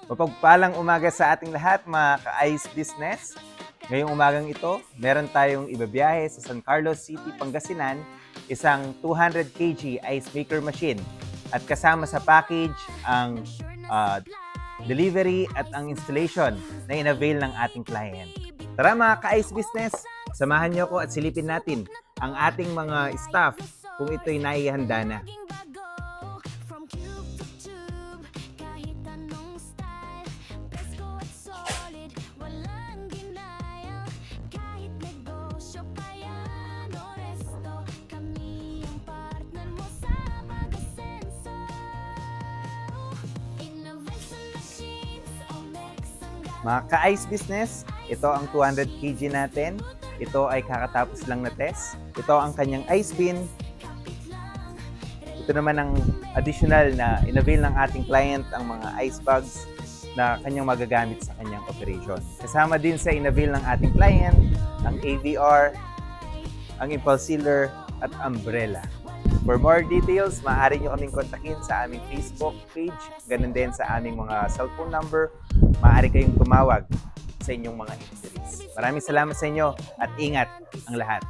Mapagpalang umaga sa ating lahat mga ka-ice business. Ngayong umagang ito, meron tayong ibabiyahe sa San Carlos City, Pangasinan, isang 200 kg ice maker machine. At kasama sa package ang delivery at ang installation na in-avail ng ating client. Tara mga ka-ice business, samahan niyo ako at silipin natin ang ating mga staff kung ito'y naihanda na. Mga ka-ice business, ito ang 200 kg natin. Ito ay kakatapos lang na test. Ito ang kanyang ice bin. Ito naman ang additional na in-avail ng ating client, ang mga ice bags na kanyang magagamit sa kanyang operation. Kasama din sa in-avail ng ating client, ang AVR, ang impulse sealer, at umbrella. For more details, maaari nyo kaming kontakin sa aming Facebook page, ganun din sa aming mga cellphone number. Maaari kayong tumawag sa inyong mga inquiries. Maraming salamat sa inyo at ingat ang lahat.